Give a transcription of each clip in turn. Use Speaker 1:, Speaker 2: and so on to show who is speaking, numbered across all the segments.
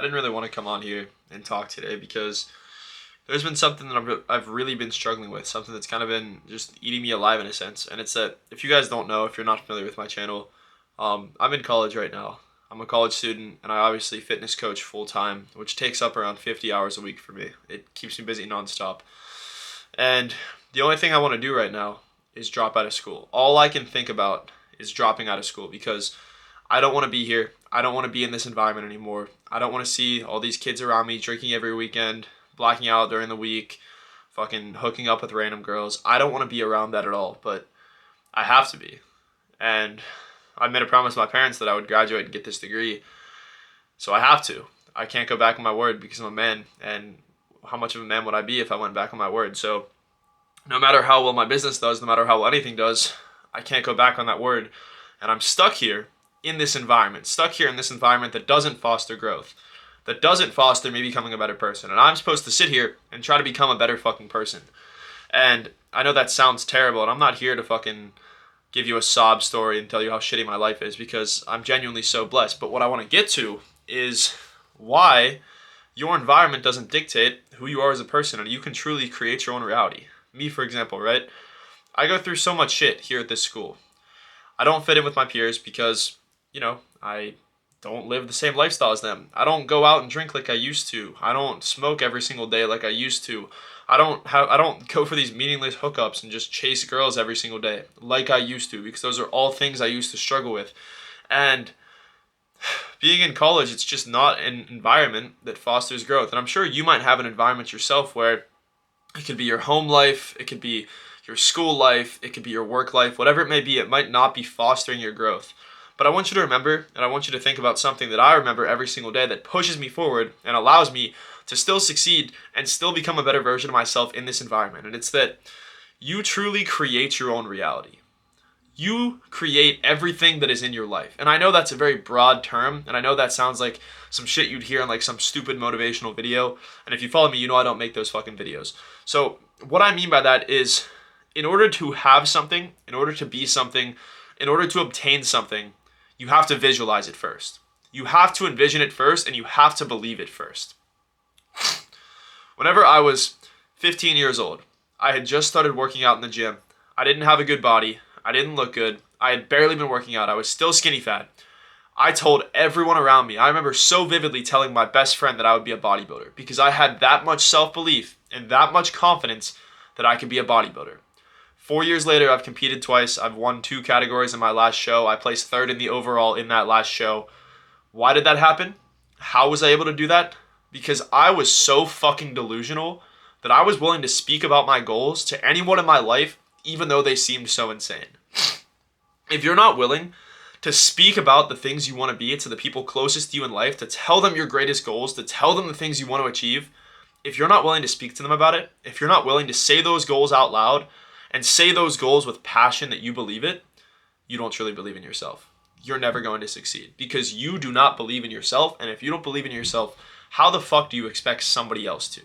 Speaker 1: I didn't really want to come on here and talk today because there's been something that I've really been struggling with, something that's kind of been just eating me alive in a sense. And it's that if you guys don't know, if you're not familiar with my channel, I'm in college right now. I'm a college student, and I obviously fitness coach full time, which takes up around 50 hours a week for me. It keeps me busy nonstop. And the only thing I want to do right now is drop out of school. All I can think about is dropping out of school because I don't want to be here. I don't want to be in this environment anymore. I don't want to see all these kids around me drinking every weekend, blacking out during the week, fucking hooking up with random girls. I don't want to be around that at all, but I have to be. And I made a promise to my parents that I would graduate and get this degree, so I have to. I can't go back on my word because I'm a man, and how much of a man would I be if I went back on my word? So no matter how well my business does, no matter how well anything does, I can't go back on that word. And I'm stuck here in this environment, that doesn't foster growth, that doesn't foster me becoming a better person. And I'm supposed to sit here and try to become a better fucking person. And I know that sounds terrible, and I'm not here to fucking give you a sob story and tell you how shitty my life is because I'm genuinely so blessed. But what I want to get to is why your environment doesn't dictate who you are as a person, and you can truly create your own reality. Me, for example, right? I go through so much shit here at this school. I don't fit in with my peers because, I don't live the same lifestyle as them. I don't go out and drink like I used to. I don't smoke every single day like I used to. I don't go for these meaningless hookups and just chase girls every single day like I used to, because those are all things I used to struggle with. And being in college, it's just not an environment that fosters growth. And I'm sure you might have an environment yourself where it could be your home life, it could be your school life, it could be your work life, whatever it may be, it might not be fostering your growth. But I want you to remember, and I want you to think about something that I remember every single day that pushes me forward and allows me to still succeed and still become a better version of myself in this environment. And it's that you truly create your own reality. You create everything that is in your life. And I know that's a very broad term, and I know that sounds like some shit you'd hear in like some stupid motivational video. And if you follow me, you know I don't make those fucking videos. So what I mean by that is, in order to have something, in order to be something, in order to obtain something, you have to visualize it first. You have to envision it first, and you have to believe it first. Whenever I was 15 years old, I had just started working out in the gym. I didn't have a good body. I didn't look good. I had barely been working out. I was still skinny fat. I told everyone around me, I remember so vividly telling my best friend that I would be a bodybuilder because I had that much self-belief and that much confidence that I could be a bodybuilder. 4 years later, I've competed twice. I've won 2 categories in my last show. I placed third in the overall in that last show. Why did that happen? How was I able to do that? Because I was so fucking delusional that I was willing to speak about my goals to anyone in my life, even though they seemed so insane. If you're not willing to speak about the things you want to be to the people closest to you in life, to tell them your greatest goals, to tell them the things you want to achieve, if you're not willing to speak to them about it, if you're not willing to say those goals out loud and say those goals with passion that you believe it, you don't truly believe in yourself. You're never going to succeed because you do not believe in yourself. And if you don't believe in yourself, how the fuck do you expect somebody else to?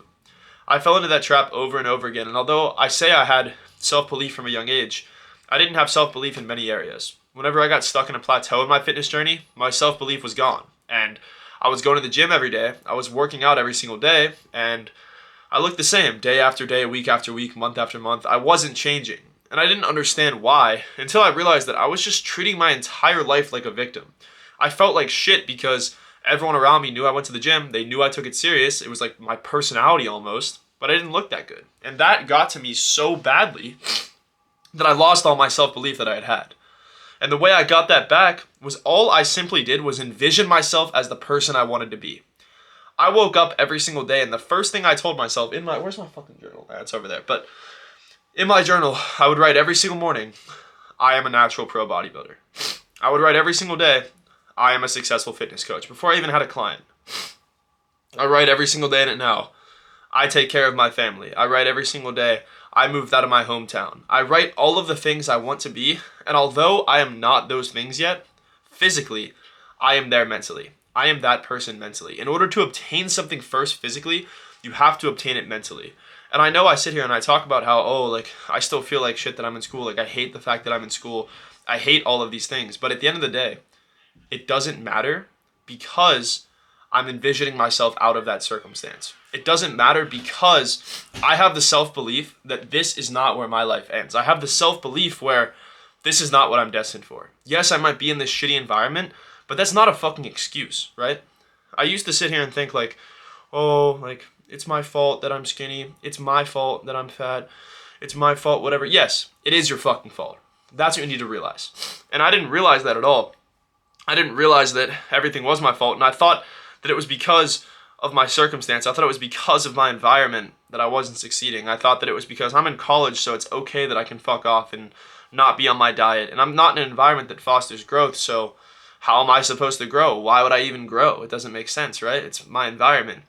Speaker 1: I fell into that trap over and over again. And although I say I had self-belief from a young age, I didn't have self-belief in many areas. Whenever I got stuck in a plateau in my fitness journey, my self-belief was gone. And I was going to the gym every day. I was working out every single day. And I looked the same day after day, week after week, month after month. I wasn't changing. And I didn't understand why until I realized that I was just treating my entire life like a victim. I felt like shit because everyone around me knew I went to the gym. They knew I took it serious. It was like my personality almost. But I didn't look that good. And that got to me so badly that I lost all my self-belief that I had had. And the way I got that back was all I simply did was envision myself as the person I wanted to be. I woke up every single day, and the first thing I told myself in my... Where's my fucking journal? It's over there. But in my journal, I would write every single morning, I am a natural pro bodybuilder. I would write every single day, I am a successful fitness coach, before I even had a client. I write every single day in it now, I take care of my family. I write every single day, I moved out of my hometown. I write all of the things I want to be, and although I am not those things yet, physically, I am there mentally. I am that person mentally. In order to obtain something first physically, you have to obtain it mentally. And I know I sit here and I talk about how, I still feel like shit that I'm in school. Like, I hate the fact that I'm in school. I hate all of these things. But at the end of the day, it doesn't matter because I'm envisioning myself out of that circumstance. It doesn't matter because I have the self-belief that this is not where my life ends. I have the self-belief where this is not what I'm destined for. Yes, I might be in this shitty environment, but that's not a fucking excuse, right? I used to sit here and think like, oh, like, it's my fault that I'm skinny. It's my fault that I'm fat. It's my fault, whatever. Yes, it is your fucking fault. That's what you need to realize. And I didn't realize that at all. I didn't realize that everything was my fault, and I thought that it was because of my circumstance. I thought it was because of my environment that I wasn't succeeding. I thought that it was because I'm in college, so it's okay that I can fuck off and not be on my diet. And I'm not in an environment that fosters growth, so how am I supposed to grow? Why would I even grow? It doesn't make sense, right? It's my environment.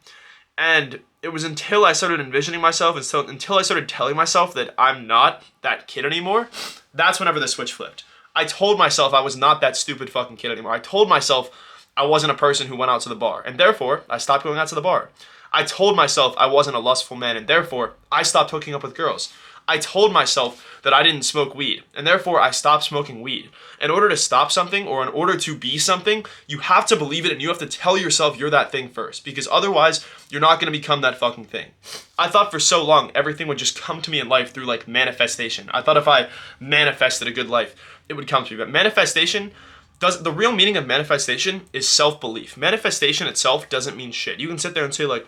Speaker 1: And it was until I started envisioning myself, until I started telling myself that I'm not that kid anymore, that's whenever the switch flipped. I told myself I was not that stupid fucking kid anymore. I told myself I wasn't a person who went out to the bar, and therefore, I stopped going out to the bar. I told myself I wasn't a lustful man, and therefore, I stopped hooking up with girls. I told myself that I didn't smoke weed, and therefore, I stopped smoking weed. In order to stop something, or in order to be something, you have to believe it, and you have to tell yourself you're that thing first, because otherwise, you're not going to become that fucking thing. I thought for so long, everything would just come to me in life through, like, manifestation. I thought if I manifested a good life, it would come to me, but manifestation... The real meaning of manifestation is self-belief. Manifestation itself doesn't mean shit. You can sit there and say, like,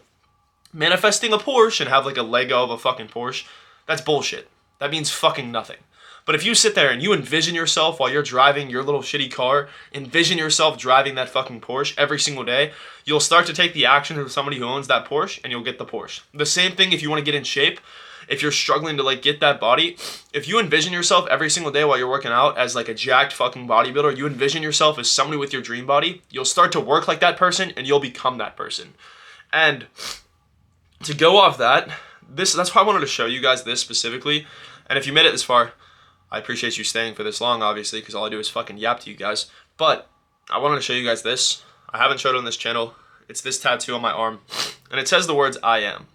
Speaker 1: manifesting a Porsche and have, like, a Lego of a fucking Porsche. That's bullshit. That means fucking nothing. But if you sit there and you envision yourself while you're driving your little shitty car, envision yourself driving that fucking Porsche every single day, you'll start to take the action of somebody who owns that Porsche, and you'll get the Porsche. The same thing if you want to get in shape. If you're struggling to, like, get that body, if you envision yourself every single day while you're working out as, like, a jacked fucking bodybuilder, you envision yourself as somebody with your dream body, you'll start to work like that person, and you'll become that person. And to go off that, that's why I wanted to show you guys this specifically. And if you made it this far, I appreciate you staying for this long, obviously, because all I do is fucking yap to you guys. But I wanted to show you guys this. I haven't showed it on this channel. It's this tattoo on my arm, and it says the words, I am.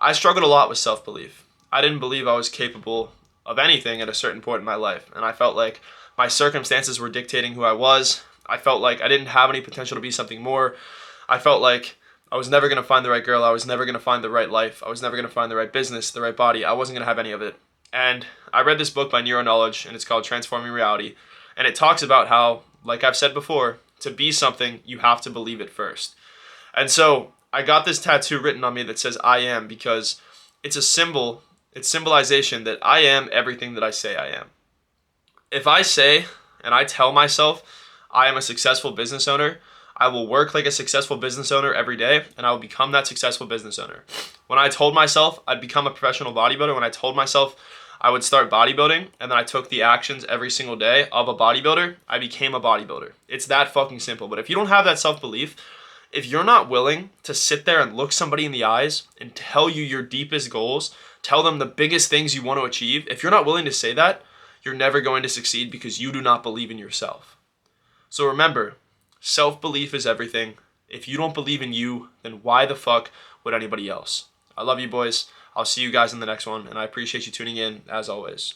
Speaker 1: I struggled a lot with self-belief. I didn't believe I was capable of anything at a certain point in my life, and I felt like my circumstances were dictating who I was. I felt like I didn't have any potential to be something more. I felt like I was never going to find the right girl. I was never going to find the right life. I was never going to find the right business, the right body. I wasn't going to have any of it. And I read this book by Neuro Knowledge, and it's called Transforming Reality, and it talks about how, like I've said before, to be something, you have to believe it first. And so I got this tattoo written on me that says I am because it's a symbol, it's symbolization that I am everything that I say I am. If I say and I tell myself I am a successful business owner, I will work like a successful business owner every day, and I will become that successful business owner. When I told myself I'd become a professional bodybuilder, when I told myself I would start bodybuilding, and then I took the actions every single day of a bodybuilder, I became a bodybuilder. It's that fucking simple. But if you don't have that self-belief, if you're not willing to sit there and look somebody in the eyes and tell you your deepest goals, tell them the biggest things you want to achieve, if you're not willing to say that, you're never going to succeed because you do not believe in yourself. So remember, self-belief is everything. If you don't believe in you, then why the fuck would anybody else? I love you boys. I'll see you guys in the next one, and I appreciate you tuning in as always.